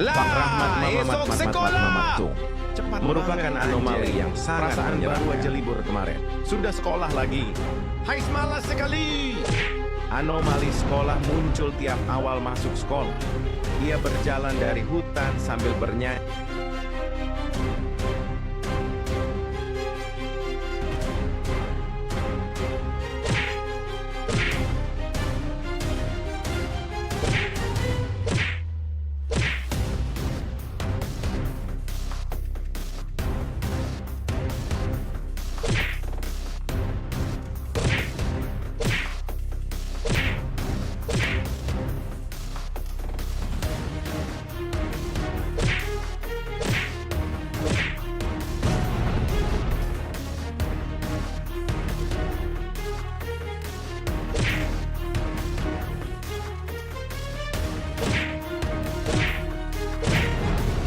Pak Rahmat Mamat tuh merupakan anomali yang sangat baru aja libur kemarin. Sudah sekolah lagi. Hai, malas sekali. Anomali sekolah muncul tiap awal masuk sekolah. Ia berjalan dari hutan sambil bernyanyi.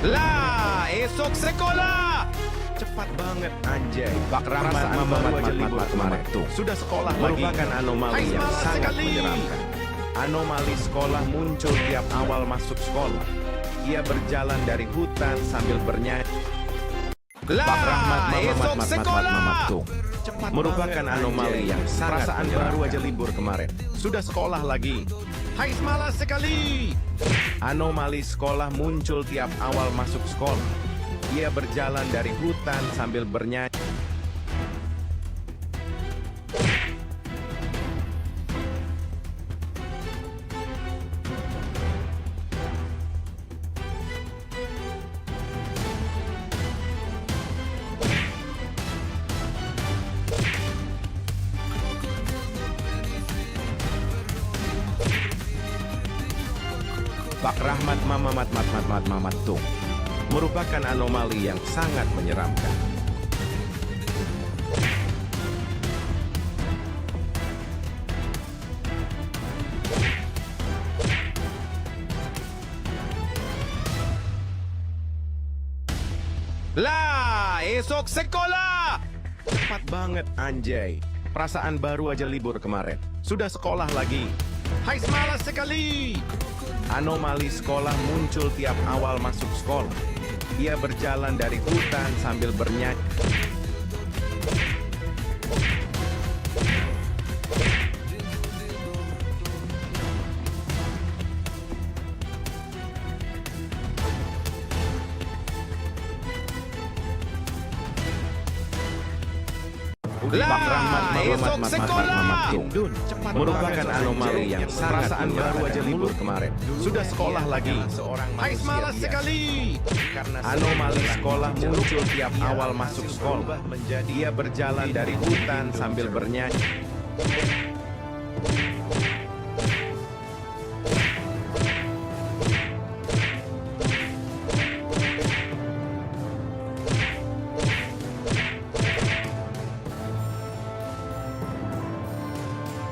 Lah, esok sekolah. Cepat banget anjay. Pak Rahmat Mamat kemarin tuh Sudah sekolah lagi. merupakan anomali Hai, yang malas sangat sekali. menyeramkan. Anomali sekolah muncul tiap awal masuk sekolah. Ia berjalan dari hutan sambil bernyanyi. Lah, Pak Rahmat esok sekolah. Mamat tuh merupakan anomali yang sangat Perasaan baru menyeramkan. aja libur kemarin. Sudah sekolah lagi. Hai, malas sekali. Anomali sekolah muncul tiap awal masuk sekolah. Ia berjalan dari hutan sambil bernyanyi. Pak Rahmat Mamat tuh merupakan anomali yang sangat menyeramkan. Lah, esok sekolah. Cepat banget anjay. Perasaan baru aja libur kemarin. Sudah sekolah lagi. Hai, malas sekali. Anomali sekolah muncul tiap awal masuk sekolah. Ia berjalan dari hutan sambil bernyanyi. Pak Rahmat esok sekolah. tuh merupakan anomali yang sangat Perasaan baru aja libur kemarin. Sudah sekolah lagi. Hai, malas sekali. Anomali sekolah muncul tiap awal masuk sekolah. Ia berjalan dari hutan sambil bernyanyi.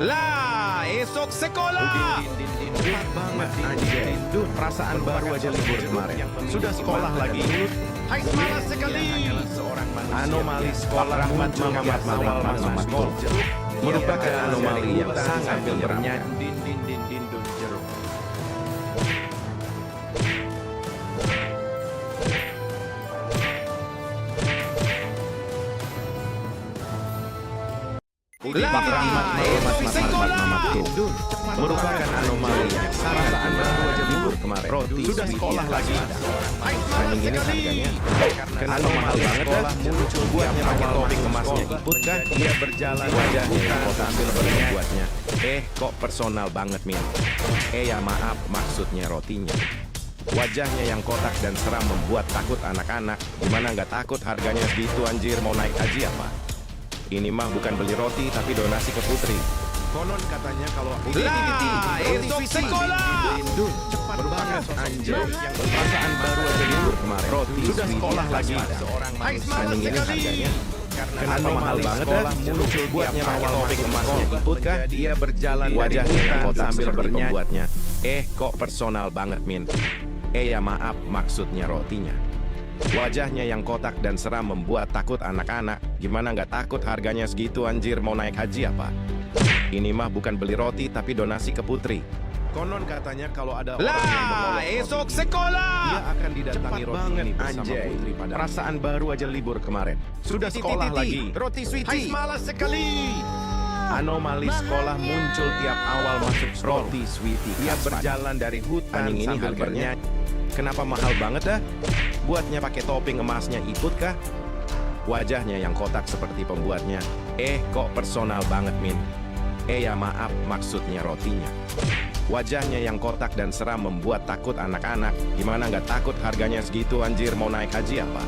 Lah, esok sekolah. Cepat banget anjay. Perasaan baru aja libur kemarin. Sudah sekolah lagi. Hai, malas sekali. Anomali sekolah muncul tiap awal masuk sekolah. Merupakan anomali yang sangat bernyanyi. Pak Rahmat esok sekolah. tuh merupakan anomali yang sangat baru aja libur kemarin. Sudah sekolah lagi. Hai, malas Ini sekali. harganya anomali sekolah muncul buatnya pakai topik emasnya. Iputkah dia berjalan wajahnya yang sambil berbuatnya. Kok personal banget Min. Ya maaf maksudnya rotinya. Wajahnya yang kotak dan seram membuat takut anak-anak. Gimana nggak takut harganya segitu anjir, mau naik haji apa? Ini mah bukan beli roti tapi donasi ke Putri. Konon katanya kalau Lah, esok sekolah. cepat banget anjir. Yang perasaan baru aja libur kemarin. Roti Sudah sekolah lagi. Hai, malas ini sekali. harganya kenapa mahal banget sekolah muncul buatnya pakai topik emasnya. Iputkah dia berjalan wajahnya yang kotak sambil bernyanyi. Kok personal banget Min. Ya maaf maksudnya rotinya. Wajahnya yang kotak dan seram membuat takut anak-anak. Gimana nggak takut harganya segitu anjir, mau naik haji apa? Ini mah bukan beli roti tapi donasi ke Putri. Konon katanya kalau ada orang yang Lah, berlolok esok roti, sekolah. dia akan didatangi Cepat roti banget, ini bersama anjay. putri pada Perasaan baru aja libur kemarin. Sudah sekolah lagi. Roti Hai, sweetie. malas sekali. Anomali sekolah muncul tiap awal masuk sekolah. Roti sweetie. Dia berjalan dari hutan Anjing ini sambil harganya bernyanyi. Kenapa mahal banget dah? Buatnya pakai topping emasnya ikut kah? Wajahnya yang kotak seperti pembuatnya. Kok personal banget, Min. Ya maaf, maksudnya rotinya. Wajahnya yang kotak dan seram membuat takut anak-anak. Gimana nggak takut harganya segitu anjir, mau naik haji apa?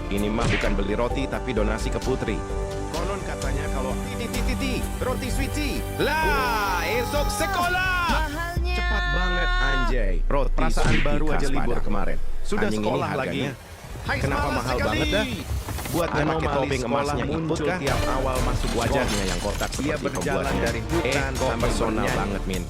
Ini mah bukan beli roti tapi donasi ke putri. Konon katanya kalau roti sweetie. Lah, esok sekolah. Mahalnya. Cepat banget anjay. Roti Perasaan sweetie baru aja khas libur Padang. kemarin. Sudah Anjing ini sekolah lagi. harganya. Hai, Kenapa malas mahal sekali. banget dah? Buatnya pakai Anomali topping sekolah emasnya muncul ikut kah? tiap awal masuk Wajahnya sekolah. yang kotak Dia seperti berjalan pembuatnya. dari hutan Kok sambil personal bernyanyi. banget, Min.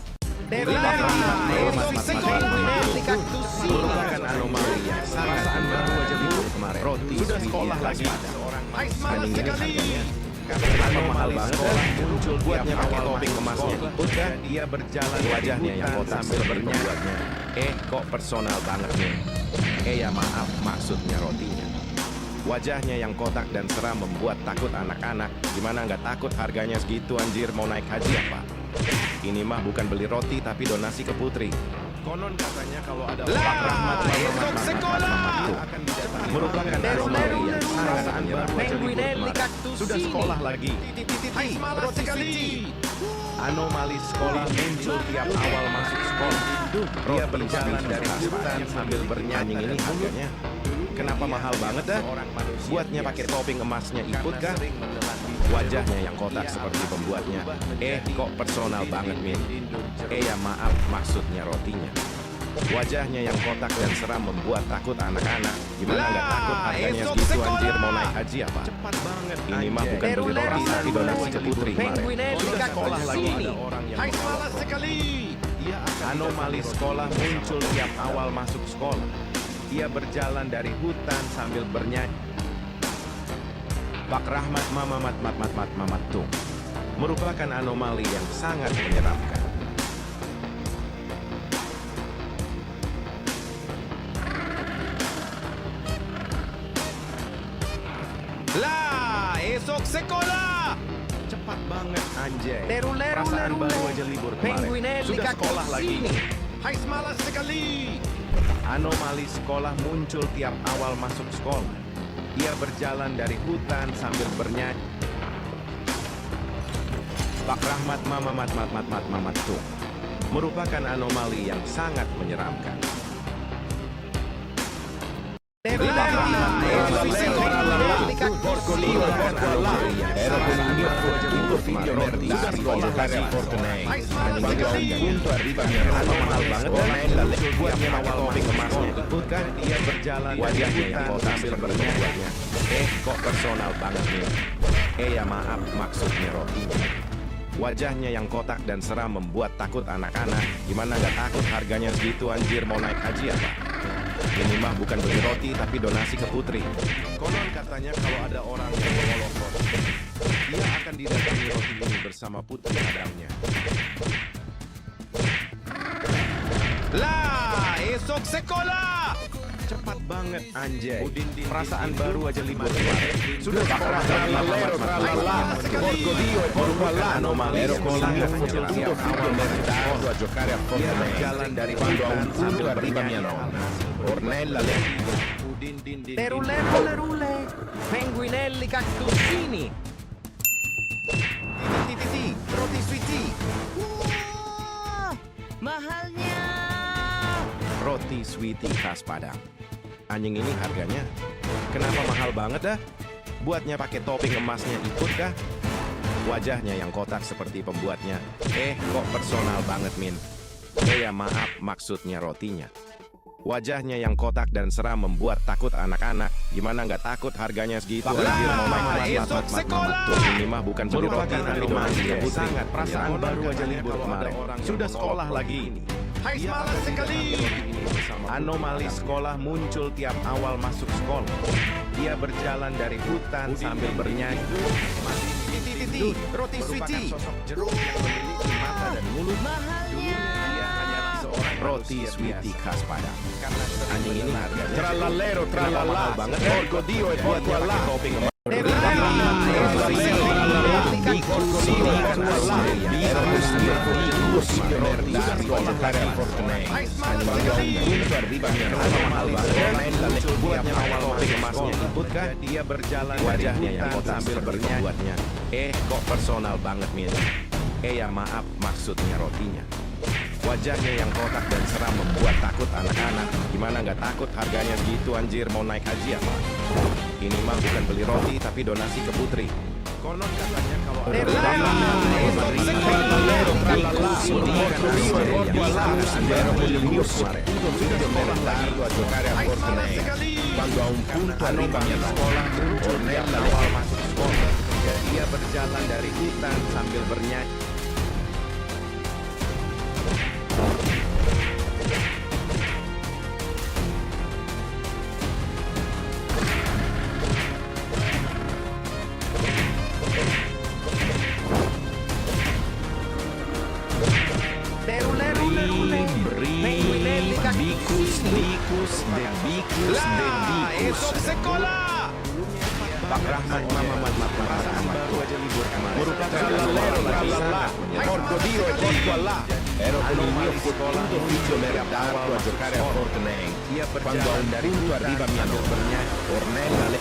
Merupakan anomali yang sangat baru aja libur kemarin. Roti Sudah sweetie sekolah khas lagi. Padang. Hai, malas Anjing ini sekali. harganya. Kenapa mahal banget dah? muncul Buatnya tiap pakai awal topping masuk emasnya sekolah. ikut kah? Dia berjalan dari Wajahnya yang hutan kotak sambil seperti bernyanyi. pembuatnya. Kok personal banget, Min. Ya maaf, maksudnya rotinya. Wajahnya yang kotak dan seram membuat takut anak-anak. Gimana nggak takut harganya segitu anjir, mau naik haji apa? Ini mah bukan beli roti tapi donasi ke putri. Konon katanya kalau ada Lah, rahmat esok sekolah. akan didatangi merupakan anomali yang sangat baru aja libur kemarin. Sudah sekolah lagi. Hai, malas sekali. Anomali sekolah muncul tiap awal masuk sekolah. Dia berjalan dari hutan sambil bernyanyi. Ini harganya. Kenapa mahal banget dah? Buatnya pakai topping emasnya ikut kah? Wajahnya yang kotak seperti pembuatnya. Kok personal banget, Min. Ya maaf, maksudnya rotinya. Wajahnya yang kotak dan seram membuat takut anak-anak. Gimana nggak takut harganya esok segitu sekolah. anjir, mau naik haji apa? Cepat banget. Ini mah bukan beli roti tapi donasi ke putri kemarin. Sudah sekolah lagi. Ada orang yang Hai, menolak malas sekali. anomali sekolah muncul tiap awal masuk sekolah. Dia berjalan dari hutan sambil bernyanyi. Pak Rahmat Mamat Tung merupakan anomali yang sangat menyeramkan. Lah, esok sekolah. Cepat banget anjay. Leru-leru, Perasaan leru-leru. baru aja libur kemarin. Penguinelli Sudah kaktus sekolah lagi. ini. Hai, malas sekali. Anomali sekolah muncul tiap awal masuk sekolah. Dia berjalan dari hutan sambil bernyanyi. Pak Rahmat Mamat Tung merupakan anomali yang sangat menyeramkan. Dia berjalan wajahnya yang kotak sambil bernyanyi. Kok personal banget nih. Ya maaf, maksudnya rotinya. Wajahnya yang kotak dan seram membuat takut anak-anak. Gimana nggak takut harganya segitu anjir, mau naik haji apa? Ini mah bukan beli roti tapi donasi ke putri. Konon katanya kalau ada orang yang melolok roti, dia akan didatangi roti ini bersama putri adamnya. Lah, esok sekolah. Cepat banget anjay. Udin-din, Perasaan din-din, baru aja libur kemarin. Sudah sekolah lagi. Merupakan anomali yang sangat menyeramkan. Awal a giocare a dia berjalan dari hutan sambil bernyanyi. Ornella Leru-leru. Penguinelli Cactusini. Roti sweetie. Wah, mahalnya. Roti sweetie khas Padang. Anjing ini harganya. Kenapa mahal banget dah? Buatnya pakai topping emasnya ikut kah? Wajahnya yang kotak seperti pembuatnya. Kok personal banget, Min. Ya maaf, maksudnya rotinya. Wajahnya yang kotak dan seram membuat takut anak-anak. Gimana nggak takut harganya segitu anjir, mau naik esok sekolah. Ini mah bukan beli roti tapi donasi ke putri. Sangat Perasaan baru aja libur kemarin. Sudah sekolah lagi. Hai, malas sekali. Anomali sekolah muncul tiap awal masuk sekolah. Dia berjalan dari hutan sambil bernyanyi. Roti sweetie. Jeruk yang memiliki mata dan mulut. Mahalnya. Dia Roti sweetie khas Padang. Anjing ini harganya tralalero tralala banget. Orgo dio e buat pakai topping emas. Dia berjalan wajahnya yang kok sambil berbuatnya. Kok personal banget Min. Ya maaf maksudnya rotinya. Wajahnya yang kotak dan seram membuat takut anak-anak. Gimana nggak takut harganya segitu anjir, mau naik haji apa? Ini mah bukan beli roti tapi donasi ke putri. Konon katanya kalau dia berjalan dari hutan sambil bernyanyi. Esok sekolah. Pak Rahman Mamat perasaan baru aja libur kemarin. Merupakan Orgo dio e porco Allah. Ero con il mio futuro figlio meritato a giocare a Fortnite. Quando a un daringo arriva mia nonna, Ornella le...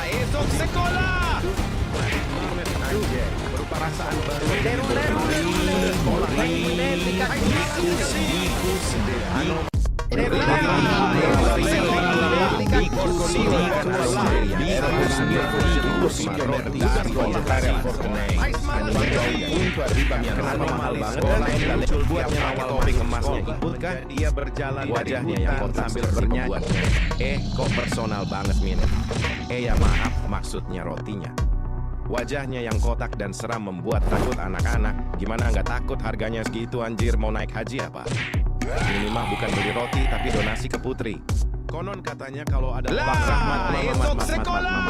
Esok sekolah. Berupa perasaan baru. Dia berjalan wajahnya yang kok sambil bernyanyi. Kok personal banget Min. Ya maaf maksudnya rotinya. Wajahnya yang kotak dan seram membuat takut anak-anak. Gimana nggak takut harganya segitu anjir, mau naik haji apa? Ini mah bukan beli roti tapi donasi ke putri. Konon katanya kalau ada Pak Rahmat esok sekolah.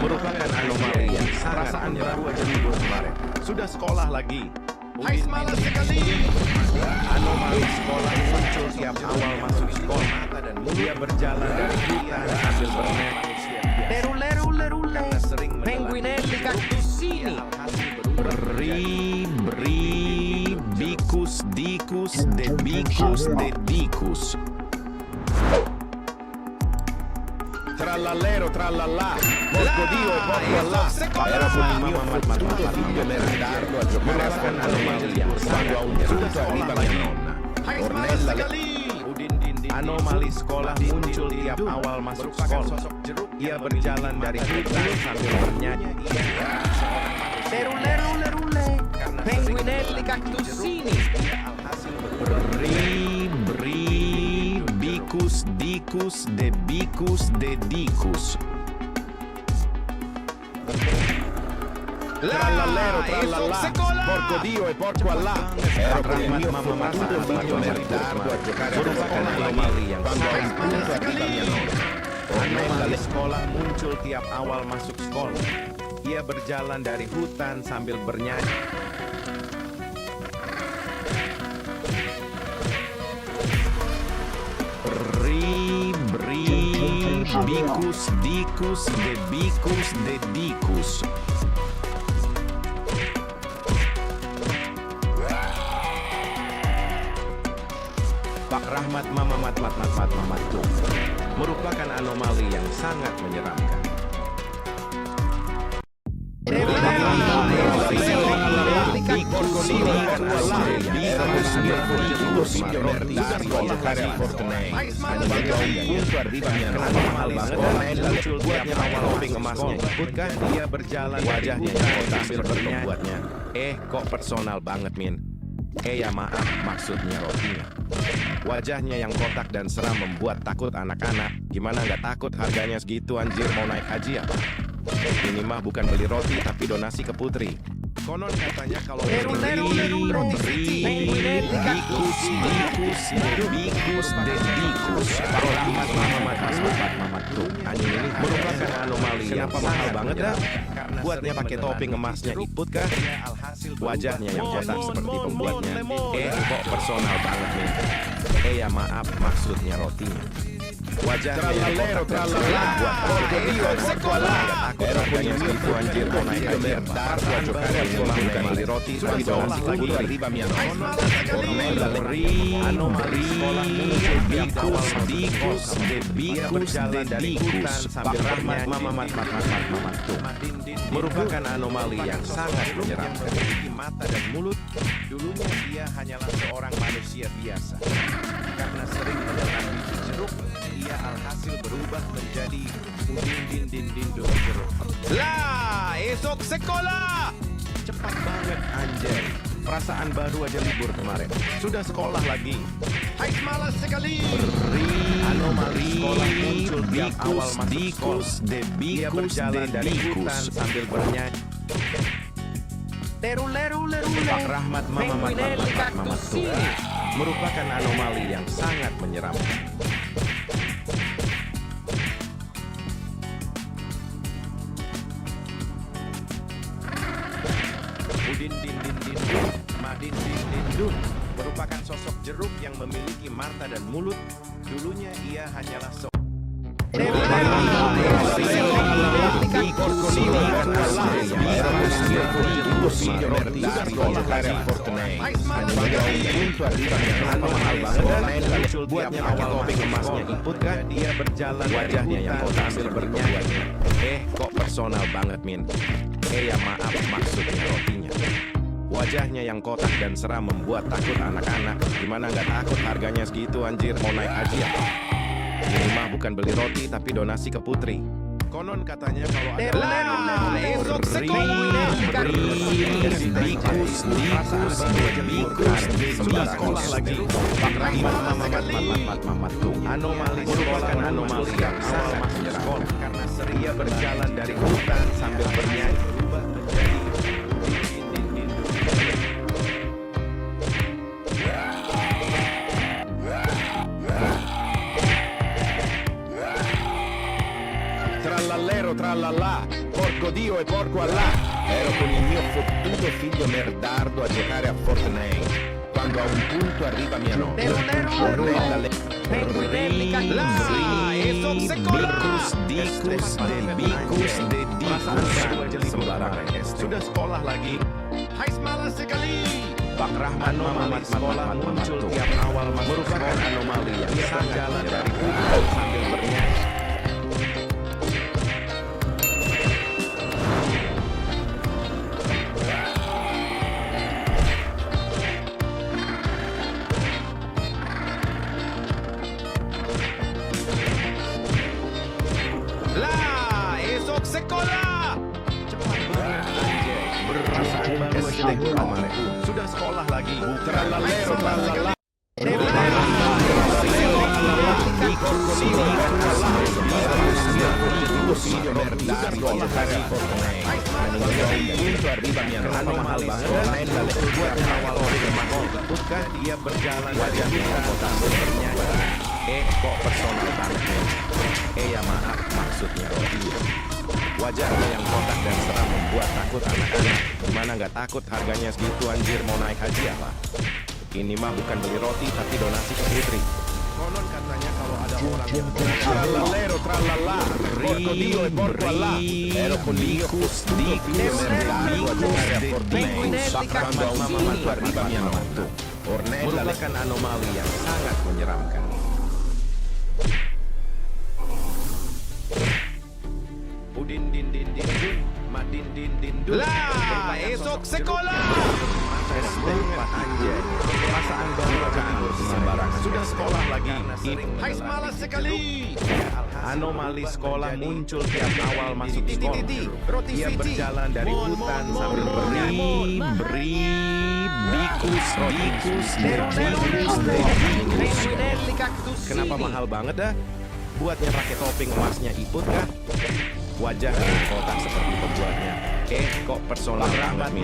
merupakan anomali yang perasaan baru aja libur kemarin. Sudah sekolah lagi. Hai malas sekali. Anomali sekolah muncul tiap awal masuk sekolah dan dia berjalan dari hutan sambil bernyanyi. Penguinelli Cactusini. Bicus dicus de bicus de dicus. Trallallero trallallà, porco dio e porco Allah. Era con il mio futuro figlio meritato a giocare a Fortnite. Quando a un punto arriva mia nonna, Ornella le... Anomali sekolah muncul tiap awal masuk sekolah. Ia berjalan dari hutan sambil bernyanyi. Penguinelli Cactusini. Bicus dicus de bicus de dicus. Trallallero trallallà, porco dio e porco Allah. Ero con il mio futuro figlio meritato a giocare a Fortnite. Quando a un punto arriva mia nonna, Ornella sekolah muncul tiap awal masuk sekolah. Ia berjalan dari hutan sambil bernyanyi. Bicus dicus de bicus de dicus. Pak Rahmat Mamat tuh merupakan anomali yang sangat menyeramkan. Dia berjalan wajahnya yang sambil berbuatnya. Kok personal banget Min. Ya maaf maksudnya rotinya. Wajahnya yang kotak dan seram membuat takut anak-anak. Gimana nggak takut harganya segitu anjir, mau naik haji apa? Ini mah bukan beli roti tapi donasi ke putri. Konon katanya kalau Roti City. Penguinelli Cactusini. Merupakan anomali yang mahal banget dah. Buatnya pakai topping emasnya iput kah? Wajahnya yang kotak seperti pembuatnya. Kok personal banget nih. Ya maaf, maksudnya rotinya. Wajahnya yang kotak dan buat aku harganya segitu anjir mau naik aja. Aku ajokan bukan beli roti tapi donasi ke putri. Anomali sekolah muncul dikus berjalan dari hutan sambil bernyanyi. Merupakan anomali yang sangat menyeramkan. Memiliki mata dan mulut. Dulunya dia hanyalah seorang manusia biasa. Karena sering menelan biji jeruk, ia alhasil berubah menjadi udin-din-din-din jeruk. Lah, esok sekolah! Cepat banget anjay. Perasaan baru aja libur kemarin. Sudah sekolah lagi. Hai malas sekali. Anomali sekolah muncul tiap awal masuk sekolah. Dia berjalan dari hutan sambil bernyanyi. Pak Rahmat Penguinelli Cactusini. merupakan anomali yang sangat menyeramkan. Madin merupakan sosok jeruk yang memiliki mata dan mulut. Dulunya ia hanyalah buatnya pakai topeng emasnya iput kan dia berjalan wajahnya yang kotak sambil bernyanyi. Kok personal banget min. Ya maaf maksudnya rotinya. Wajahnya yang kotak dan seram membuat takut anak-anak. Gimana nggak takut harganya segitu anjir mau naik haji apa? Ini mah bukan beli roti tapi donasi ke putri. Konon katanya kalau ada esok sekolah sudah sekolah lagi. Pak Rahmat anomali merupakan anomali yang sangat masuk sekolah karena seria berjalan dari hutan sambil bernyanyi berubah menjadi trallallà, porco Dio e porco Allah. Ero con il mio fottuto figlio merdardo a giocare a Fortnite. Quando a un punto arriva mia nonna. Penguinelli Cactusini. Sudah sekolah lagi. Hai malas sekali. Pak Rahman anomali sekolah muncul tiap awal merupakan anomali yang berjalan dari hutan sambil bernyanyi. Sekolah cepat banget anjay perasaan baru aja deh kemarin sudah sekolah lagi trallallero trallalla dia berjalan wajahnya kota bernyanyi. Kok personal banget ya maaf maksudnya roti. Wajahnya yang kotak dan seram membuat takut anak-anak. Gimana nggak takut harganya segitu anjir mau naik haji apa? Ini mah bukan beli roti tapi donasi ke putri. Konon katanya kalau ada orang yang trallallero trallalla, porco Dio e porco Allah. Ero con Dio merupakan anomali yang sangat menyeramkan. Lah, esok sekolah. Perasaan baru aja tidur sembarangan. Sudah sekolah lagi. Hai malas sekali. Anomali sekolah muncul tiap awal masuk sekolah. Dia berjalan dari hutan sambil bernyanyi. Penguinelli Cactusini. Kenapa mahal banget dah? Buatnya pakai topping emasnya iput kah? Wajah dan kotak seperti pembuatnya. kok personal banget Min.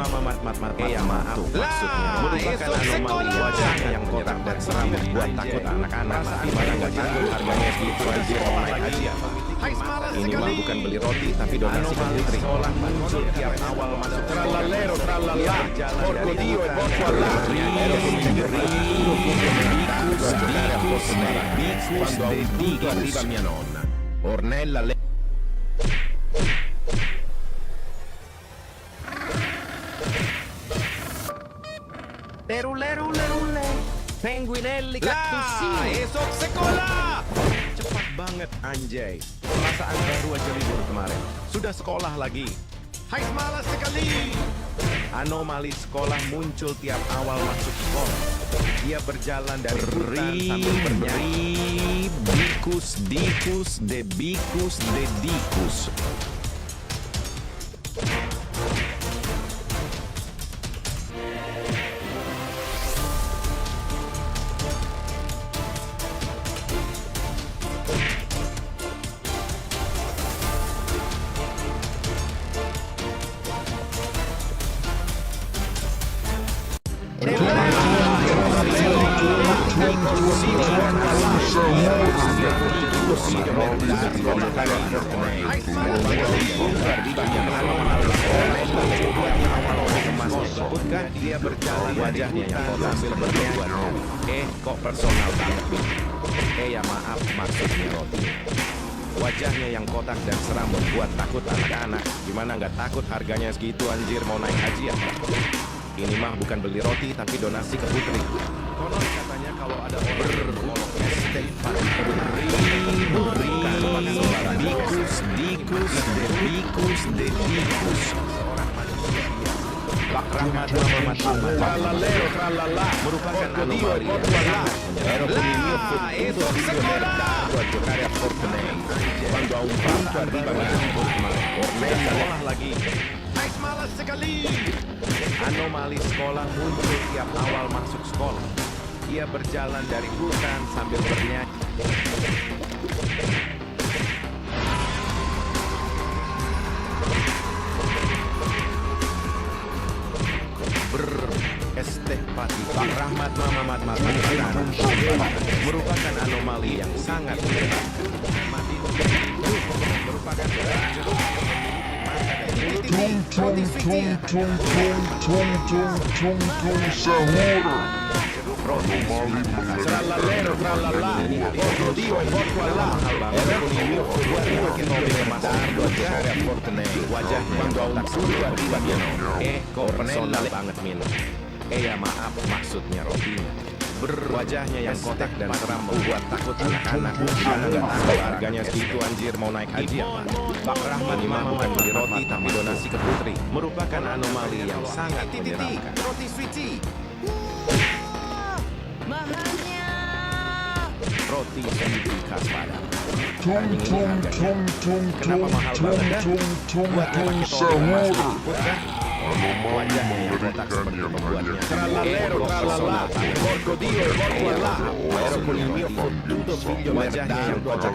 Ya maaf maksudnya merupakan anomali wajahnya yang kotak dan seram buat takut anak-anak. Gimana nggak takut harganya segitu aja mau naik haji apa? Hai semalas Ini mah sekali. bukan beli roti tapi donasi ke putri. Sekolah muncul tiap awal masuk trallallero trallalla. Porco Dio e porco Allah. Quando a un punto arriva mia nonna, Ornella le... Terule, penguinelli Lah, cactusini. esok sekolah. Cepat banget anjay. Perasaan baru aja libur kemarin. Sudah sekolah lagi. Hai semalas sekali. Anomali sekolah muncul tiap awal masuk sekolah. Dia berjalan dari hutan sambil bernyanyi. Bikus, dikus, debikus, dedikus. Sebutkan dia berjalan wajahnya yang kotak sambil bernyanyi. Kok personal banget Min. Ya maaf maksudnya roti. Wajahnya yang kotak dan seram membuat takut anak-anak. Gimana nggak takut harganya segitu anjir mau naik haji apa? Ini mah bukan beli roti tapi donasi ke putri. Konon katanya kalau ada orang berolok Stefan bikus, dikus, debikus, dedikus. Seorang manusia biasa. Rahmat Trallallero trallalla. merupakan Porco Dio e anomali. porco Allah. Ero con il mio Là, esok fottuto figlio sekolah. merdato a giocare a Fortnite. Quando a un punto arriva mia nonna, Ornella sekolah lagi. Hai semalas sekali. Anomali sekolah muncul tiap awal masuk sekolah. Ia berjalan dari hutan sambil bernyanyi. Estepati Pak Rahmat Mamat merupakan anomali yang sangat menyenangkan. Merupakan Tung sahur. Trallallero trallalla. Porco Dio e porco Allah. Ero con il mio fottuto che non deve masardo a giocare a Fortnite. Wajah quando a un punto arriva mia nonna. Kok personal banget Min. Ya maaf maksudnya rotinya. Wajahnya yang kotak dan seram membuat takut anak-anak. Gimana nggak tahu harganya segitu anjir mau naik haji apa? Pak Rahman mah bukan beli roti tapi donasi ke putri. Merupakan anomali yang sangat menyenangkan. Roti sweetie. Mahalnya. Roti sendiri khas Padang. Tung sahur. Wajahnya yang kotak seperti membuatnya. Trallallero trallalla. Porco Dio e porco Allah. Ero con il mio fottuto figlio wajahnya yang kotak.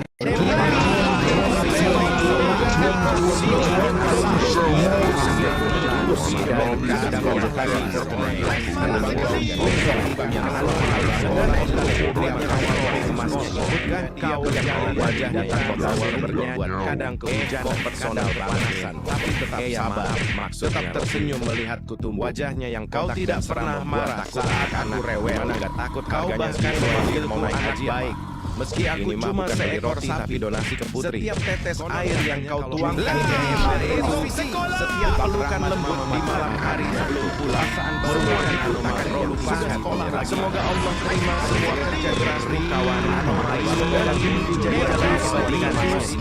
Wajahnya yang kotak berbuat kadang kehujanan personal panasan tapi tetap sabar tetap tersenyum melihatku tumbuh. Wajahnya yang Kau kotak tidak dan seram pernah membuat marah takut saat anak-anak. aku rewel. Mana nggak takut Kau harganya bahkan segitu anjir memanggilku mau naik anak haji baik. apa? Meski aku Ini mah cuma bukan beli seekor roti sapi. tapi donasi ke putri. Setiap tetes air yang kau kalau tuangkan cinta ke ini hemah esok esok sekolah. Setiap pelukan lembut di malam hari sebelum pulang. Semua itu akan kau lupakan. Semoga Allah terima semua kerja kerasmu kawan. Semoga mimpi jadi kebaikan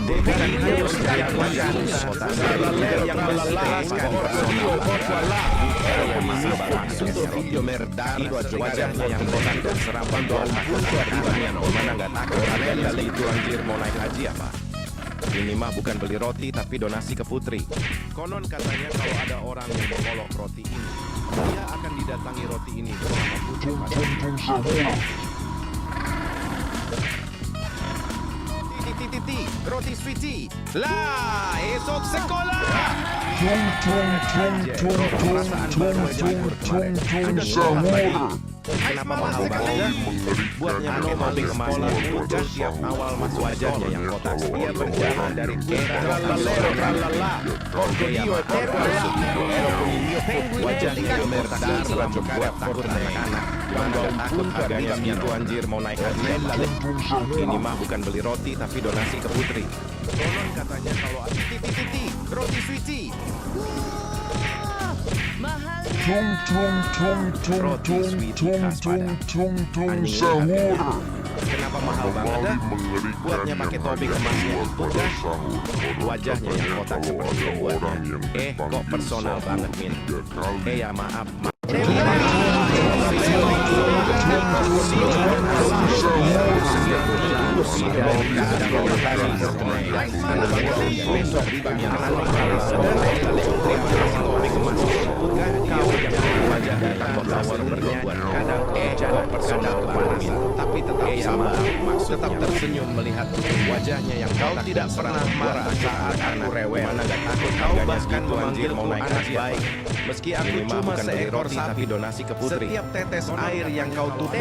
bukan hanya setiap wajahmu. Trallallero yang melelahkan. Porco Dio e porco Allah. Maksudnya video merdato wajahnya yang kotak dan seram quando a un punto arriva mia nonna. Mana nggak takut harganya itu anjir mau naik haji apa? Ini mah bukan beli roti tapi donasi ke putri. Konon katanya kalau ada orang yang mengolok roti ini, dia akan didatangi roti ini bersama putri pada Tung sahur. Titi. roti sweetie. Lah, esok sekolah. Kenapa mahal banget? Buatnya pakai topik emas bukan tiap awal masuk wajahnya yang kotak. Dia berjalan dari wajahnya merdar membuat takut anak-anak. Bangga takut harganya segitu anjir mau naik haji. Ini mah bukan beli roti tapi donasi ke putri. Konon katanya kalau titi roti sweetie. Roti sweetie khas Padang. Anjing, kenapa mahal banget? Buatnya pakai topik emasnya bukan? Wajahnya yang kotak seperti pembuatnya. Kok personal banget Min? Ya maaf. Tapi tetap sabar, tetap tersenyum melihat wajahnya yang kau tidak pernah marah saat aku rewel. Kau bahkan memanggilku anak baik, meski aku cuma seekor sapi donasi ke putri. Setiap tetes air yang kau tutup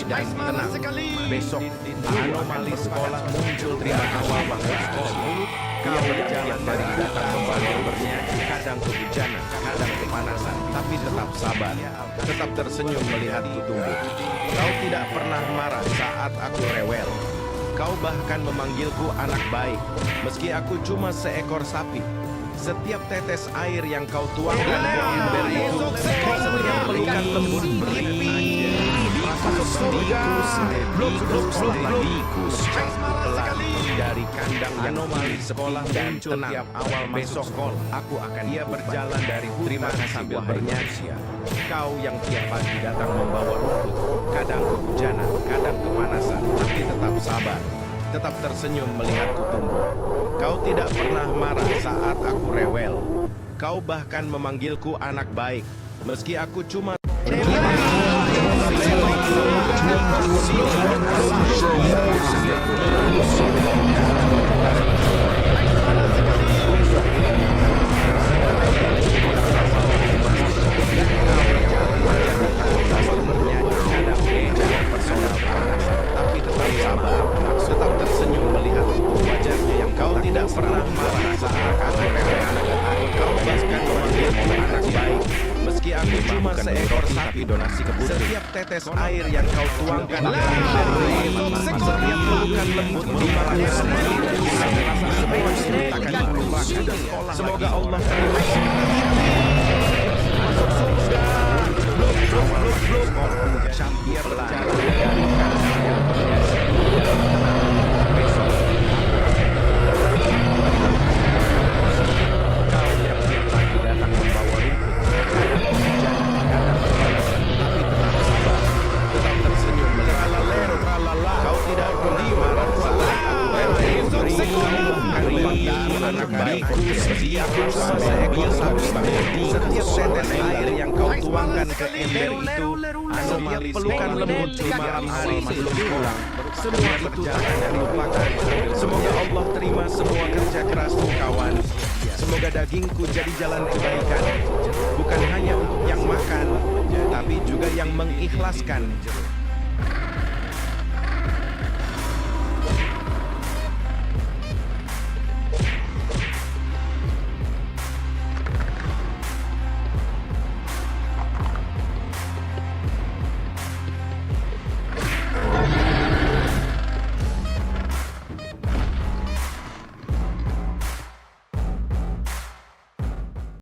dan tenang. Besok anomali sekolah muncul. Terima awal sekolah. Kau berjalan dari datang kembali bernyanyi, kadang kehujanan, kadang kepanasan, tapi tetap sabar, tetap tersenyum melihatku tumbuh. Kau tidak pernah marah saat aku rewel. Kau bahkan memanggilku anak baik, meski aku cuma seekor sapi. Setiap tetes air yang kau tuangkan ke ember itu, setiap pelukan lembut masuk surga. Dari kandang yang anomali sekolah dan tenang. Awal besok aku akan berjalan dari terima kasih sambil bernyanyi. Kau yang tiap pagi datang membawa rumput, kadang kehujanan, kadang kepanasan, tapi tetap sabar, tetap tersenyum melihatku tumbuh. Kau tidak pernah marah saat aku rewel. Kau bahkan memanggilku anak baik, meski aku cuma tapi tetap sabar, tetap tersenyum melihat wajahnya yang kau tidak pernah marah saat aku rewel. Kau bahkan memanggilku anak baik, meski aku cuma seekor sapi donasi ke putri. Setiap tetes air yang kau tuangkan ke ember, setiap pelukan lembut di malam takkan lupakan. Semoga Allah masuk surga. Dia belajar dari kandang yang biasa. Besok kau yang tiap pagi datang membawa rumput, kadang hujan, kadang kepanasan, tapi tetap sabar, tetap tersenyum melihat kau tidak pernah marah saat aku anak baik. Aku cuma seekor sapi. Setiap tetes air yang kau tuangkan ke ember itu, setiap pelukan lembut di malam hari sebelum pulang, semua itu takkan lupakan. Semoga Allah terima semua kerja kerasmu kawan. Semoga dagingku jadi jalan kebaikan, bukan hanya untuk yang makan, tapi juga yang mengikhlaskan.